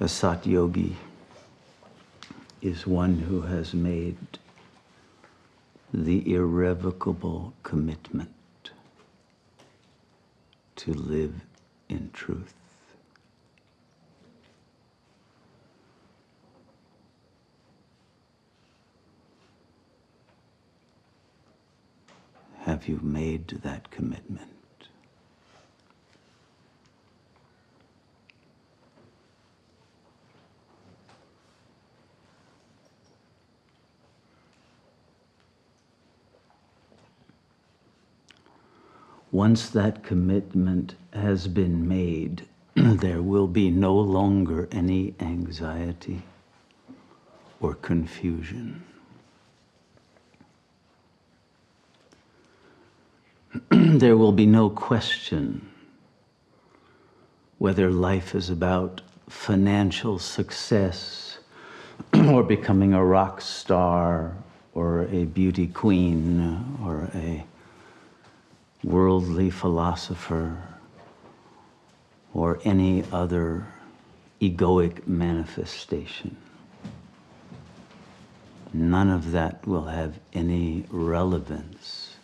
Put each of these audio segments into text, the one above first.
A sat yogi is one who has made the irrevocable commitment to live in truth. Have you made that commitment? Once that commitment has been made, there will be no longer any anxiety or confusion. There will be no question whether life is about financial success or becoming a rock star or a beauty queen or a worldly philosopher or any other egoic manifestation. None of that will have any relevance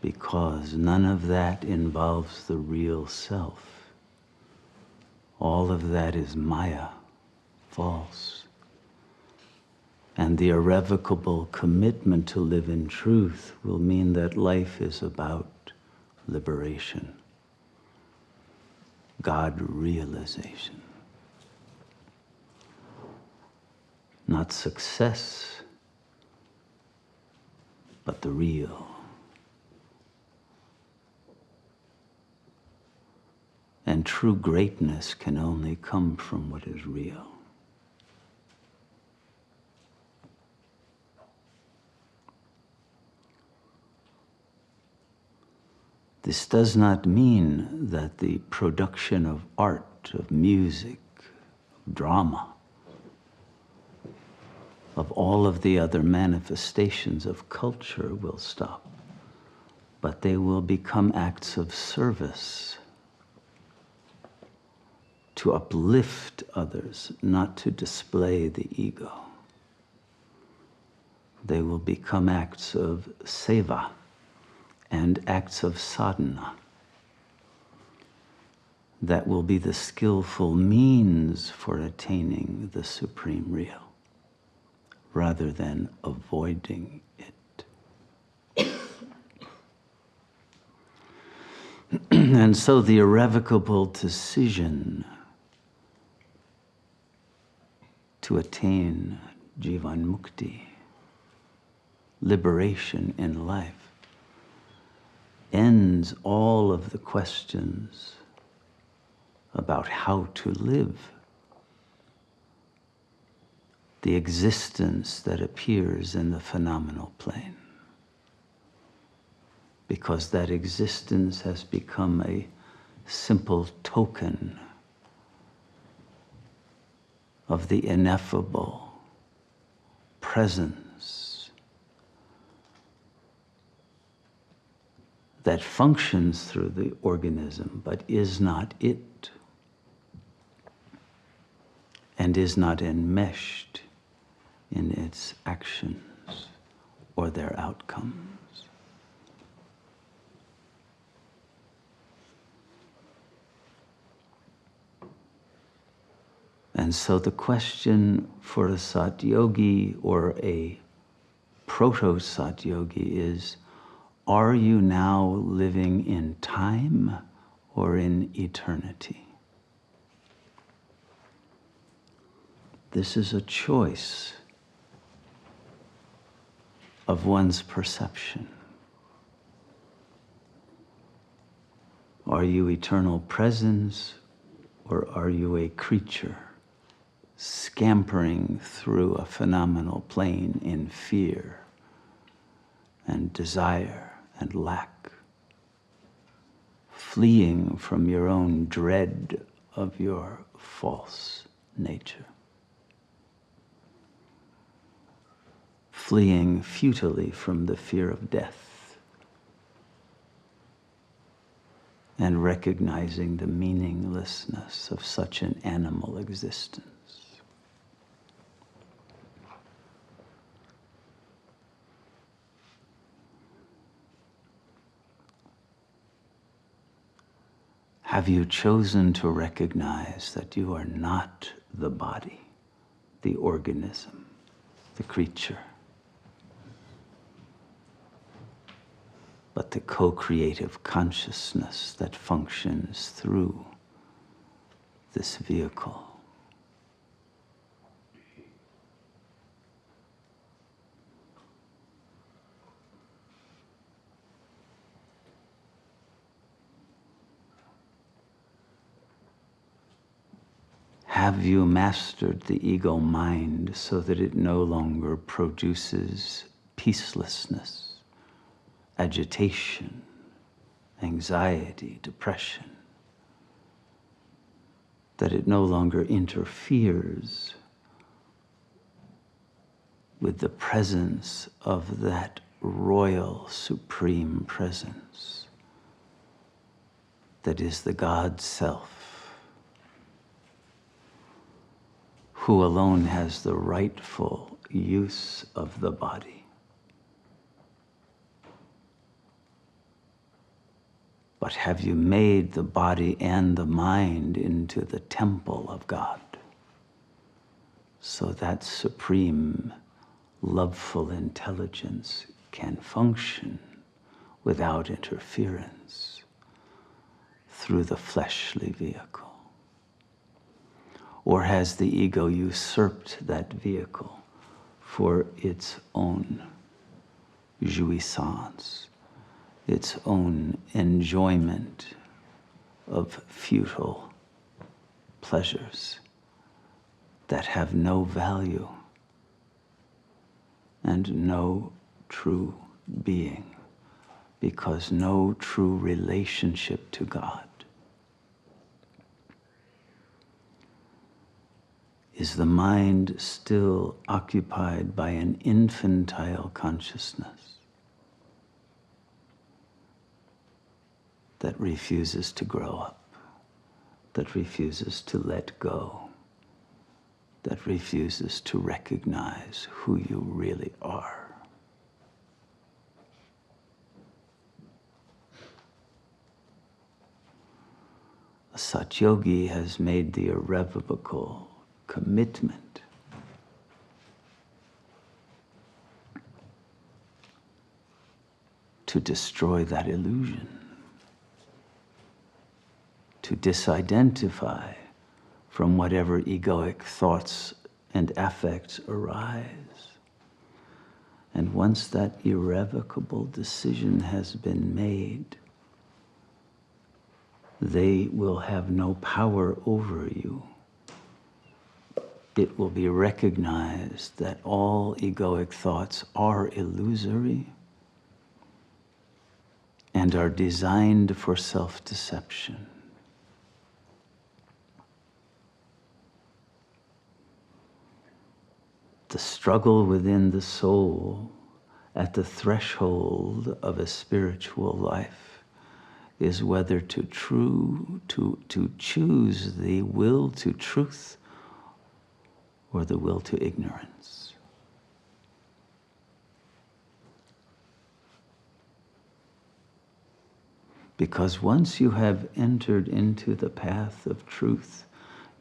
because none of that involves the real self. All of that is Maya, false. And the irrevocable commitment to live in truth will mean that life is about liberation, God realization. Not success, but the real. And true greatness can only come from what is real. This does not mean that the production of art, of music, of drama, of all of the other manifestations of culture will stop, but they will become acts of service to uplift others, not to display the ego. They will become acts of seva and acts of sadhana that will be the skillful means for attaining the supreme real, rather than avoiding it. And so the irrevocable decision to attain jivan mukti, liberation in life, ends all of the questions about how to live, the existence that appears in the phenomenal plane. Because that existence has become a simple token of the ineffable presence that functions through the organism, but is not it, and is not enmeshed in its actions or their outcomes. And so the question for a sat yogi or a proto-sat yogi is, are you now living in time or in eternity? This is a choice of one's perception. Are you eternal presence, or are you a creature scampering through a phenomenal plane in fear and desire and lack, fleeing from your own dread of your false nature, fleeing futilely from the fear of death, and recognizing the meaninglessness of such an animal existence. Have you chosen to recognize that you are not the body, the organism, the creature, but the co-creative consciousness that functions through this vehicle? Have you mastered the ego mind so that it no longer produces peacelessness, agitation, anxiety, depression? That it no longer interferes with the presence of that royal supreme presence that is the God Self, who alone has the rightful use of the body. But have you made the body and the mind into the temple of God, so that supreme, loveful intelligence can function without interference through the fleshly vehicle? Or has the ego usurped that vehicle for its own jouissance, its own enjoyment of futile pleasures that have no value and no true being, because no true relationship to God is the mind still occupied by an infantile consciousness that refuses to grow up, that refuses to let go, that refuses to recognize who you really are? A Satyogi has made the irrevocable commitment to destroy that illusion, to disidentify from whatever egoic thoughts and affects arise. And once that irrevocable decision has been made, they will have no power over you. It will be recognized that all egoic thoughts are illusory and are designed for self-deception. The struggle within the soul at the threshold of a spiritual life is whether to choose the will to truth or the will to ignorance. Because once you have entered into the path of truth,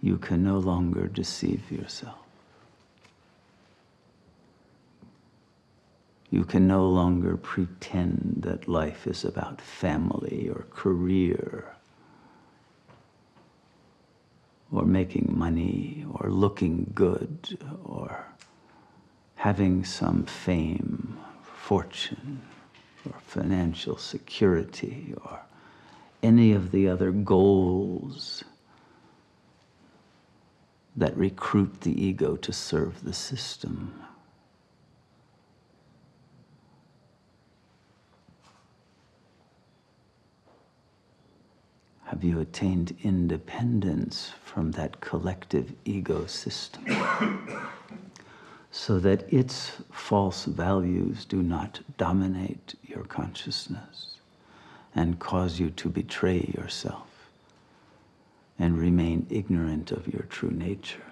you can no longer deceive yourself. You can no longer pretend that life is about family or career or making money or looking good or having some fame, fortune, or financial security or any of the other goals that recruit the ego to serve the system. Have you attained independence from that collective ego system so that its false values do not dominate your consciousness and cause you to betray yourself and remain ignorant of your true nature,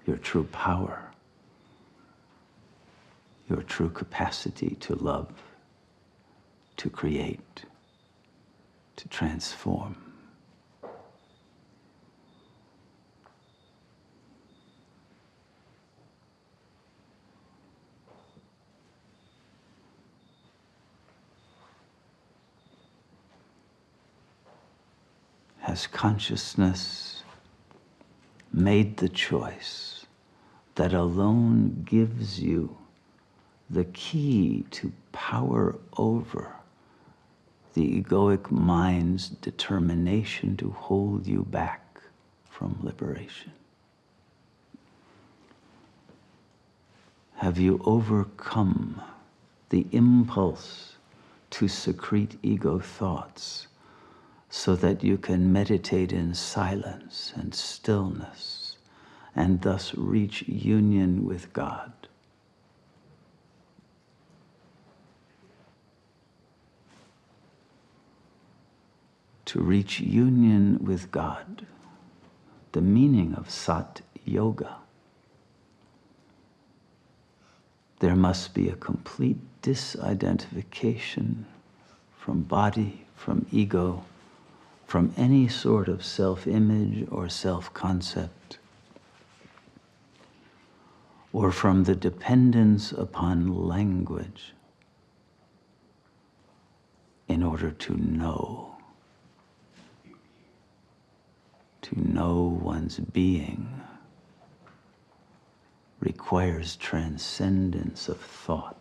your true power, your true capacity to love, to create, to transform. Has consciousness made the choice that alone gives you the key to power over the egoic mind's determination to hold you back from liberation? Have you overcome the impulse to secrete ego thoughts so that you can meditate in silence and stillness and thus reach union with God? To reach union with God, the meaning of Sat Yoga, there must be a complete disidentification from body, from ego, from any sort of self-image or self-concept, or from the dependence upon language in order to know. To know one's being requires transcendence of thought.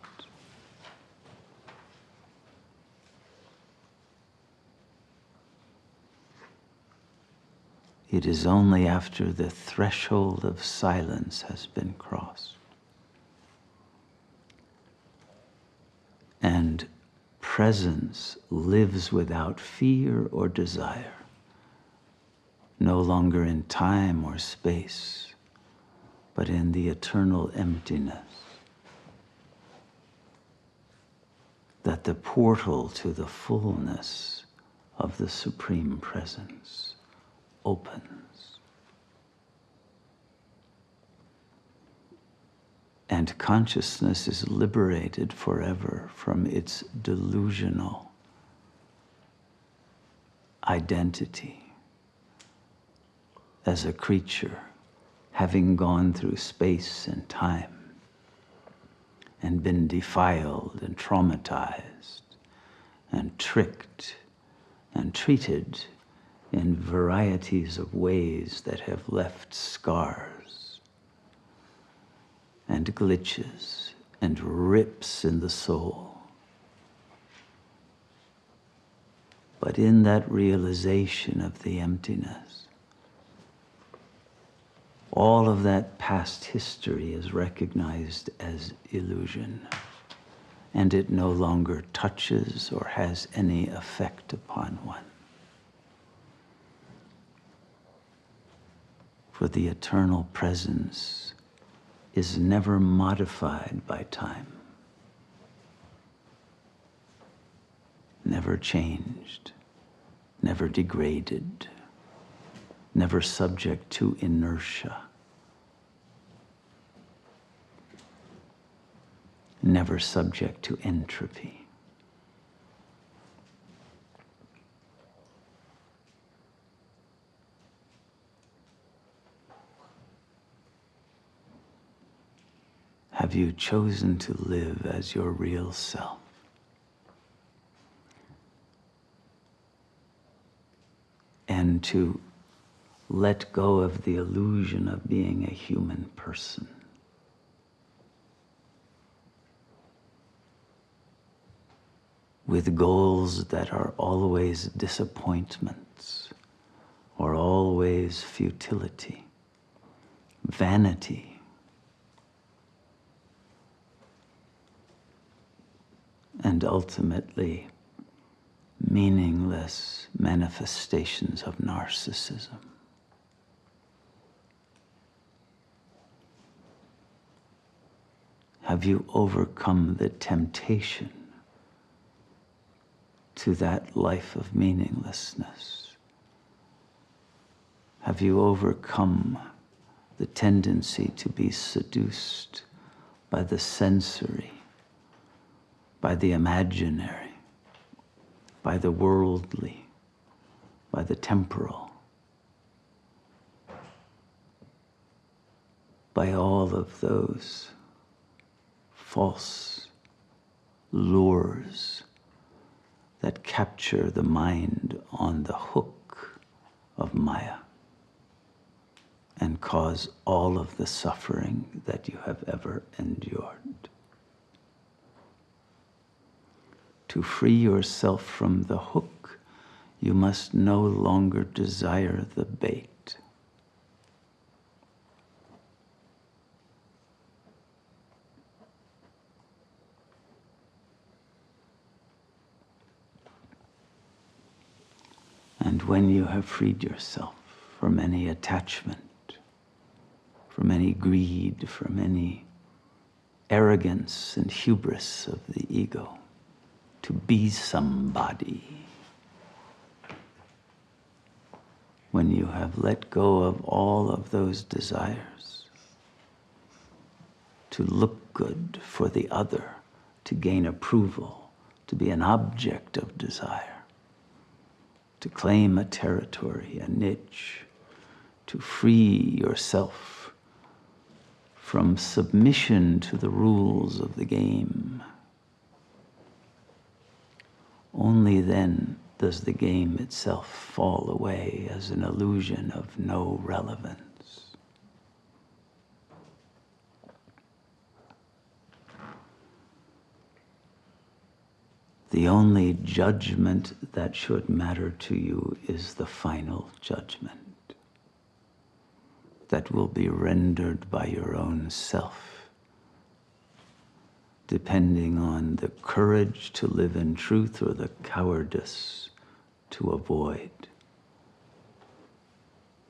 It is only after the threshold of silence has been crossed and presence lives without fear or desire, no longer in time or space, but in the eternal emptiness, that the portal to the fullness of the Supreme Presence opens. And consciousness is liberated forever from its delusional identity as a creature having gone through space and time and been defiled and traumatized and tricked and treated in varieties of ways that have left scars and glitches and rips in the soul. But in that realization of the emptiness, all of that past history is recognized as illusion, and it no longer touches or has any effect upon one. For the eternal presence is never modified by time, never changed, never degraded, never subject to inertia, never subject to entropy. Have you chosen to live as your real self? And to let go of the illusion of being a human person? With goals that are always disappointments, or always futility, vanity, and ultimately meaningless manifestations of narcissism. Have you overcome the temptation to that life of meaninglessness? Have you overcome the tendency to be seduced by the sensory, by the imaginary, by the worldly, by the temporal, by all of those false lures that capture the mind on the hook of Maya and cause all of the suffering that you have ever endured? To free yourself from the hook, you must no longer desire the bait. And when you have freed yourself from any attachment, from any greed, from any arrogance and hubris of the ego, to be somebody, when you have let go of all of those desires, to look good for the other, to gain approval, to be an object of desire, to claim a territory, a niche, to free yourself from submission to the rules of the game. Only then does the game itself fall away as an illusion of no relevance. The only judgment that should matter to you is the final judgment that will be rendered by your own self, depending on the courage to live in truth or the cowardice to avoid,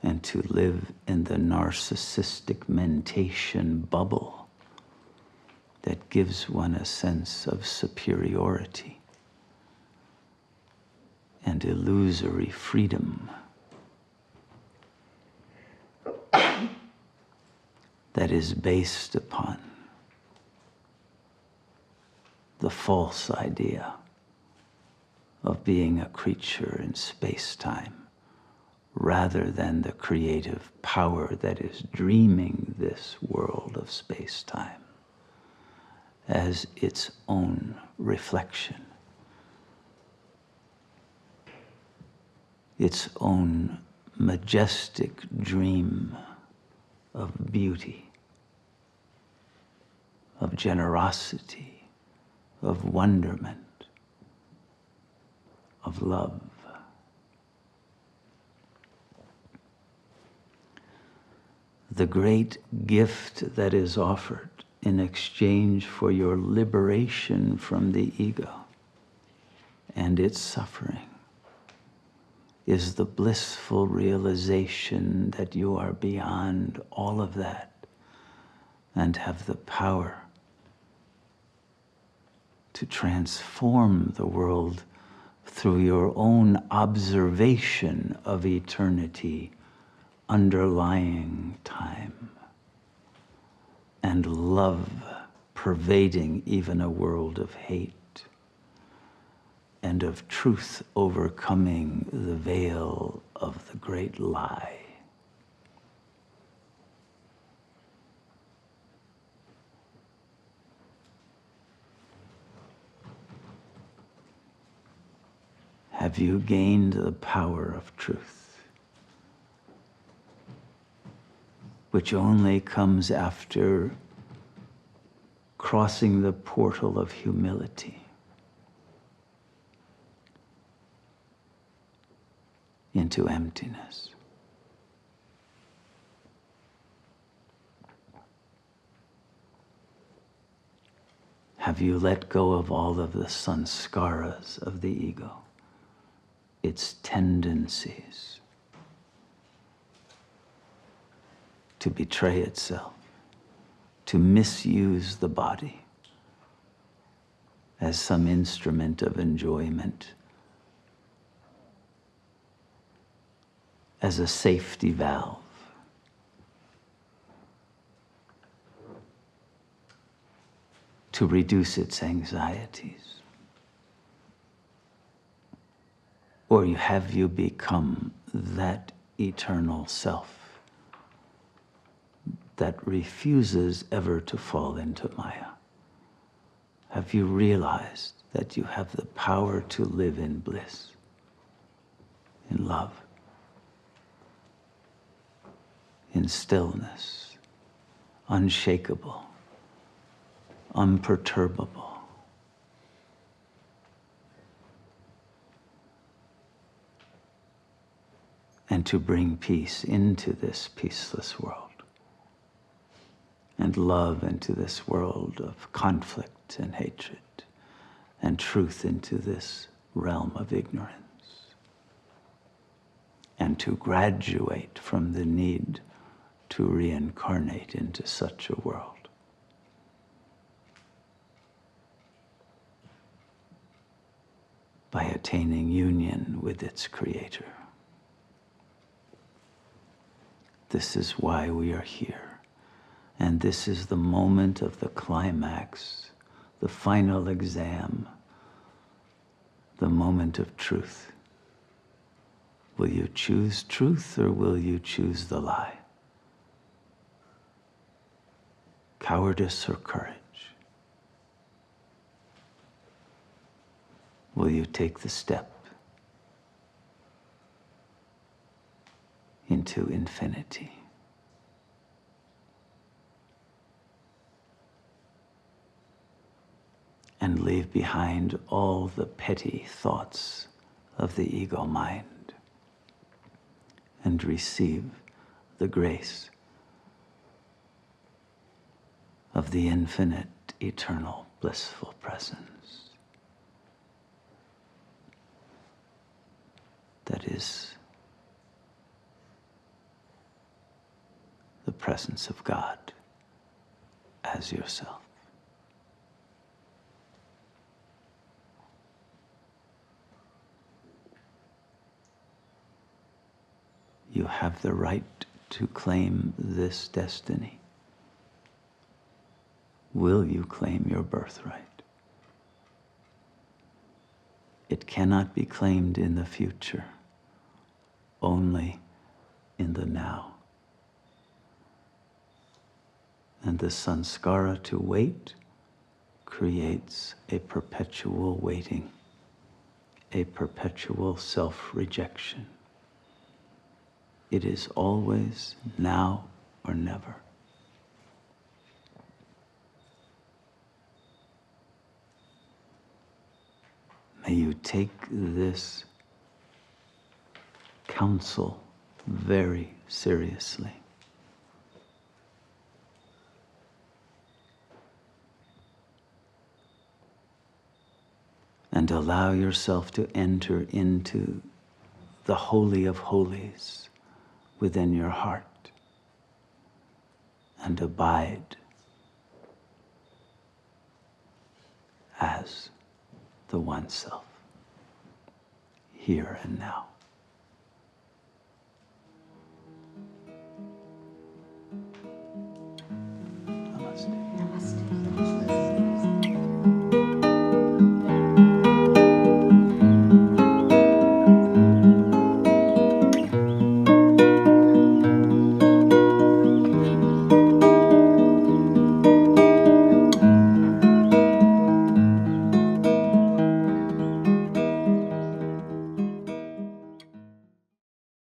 and to live in the narcissistic mentation bubble that gives one a sense of superiority and illusory freedom that is based upon the false idea of being a creature in space-time rather than the creative power that is dreaming this world of space-time as its own reflection, its own majestic dream of beauty, of generosity, of wonderment, of love. The great gift that is offered in exchange for your liberation from the ego and its suffering is the blissful realization that you are beyond all of that and have the power to transform the world through your own observation of eternity underlying time, and love pervading even a world of hate, and of truth overcoming the veil of the great lie. Have you gained the power of truth, which only comes after crossing the portal of humility into emptiness? Have you let go of all of the sanskaras of the ego, its tendencies to betray itself, to misuse the body as some instrument of enjoyment as a safety valve. To reduce its anxieties? Or have you become that eternal self that refuses ever to fall into Maya? Have you realized that you have the power to live in bliss, in love, in stillness, unshakable, unperturbable? And to bring peace into this peaceless world, and love into this world of conflict and hatred, and truth into this realm of ignorance, and to graduate from the need to reincarnate into such a world. By attaining union with its creator. This is why we are here. And this is the moment of the climax, the final exam, the moment of truth. Will you choose truth or will you choose the lie? Cowardice or courage? Will you take the step into infinity? And leave behind all the petty thoughts of the ego mind and receive the grace of the infinite, eternal, blissful presence that is the presence of God as yourself. You have the right to claim this destiny. Will you claim your birthright? It cannot be claimed in the future, only in the now. And the sanskara to wait creates a perpetual waiting, a perpetual self-rejection. It is always now or never. May you take this counsel very seriously. And allow yourself to enter into the Holy of Holies within your heart and abide as the One Self, here and now.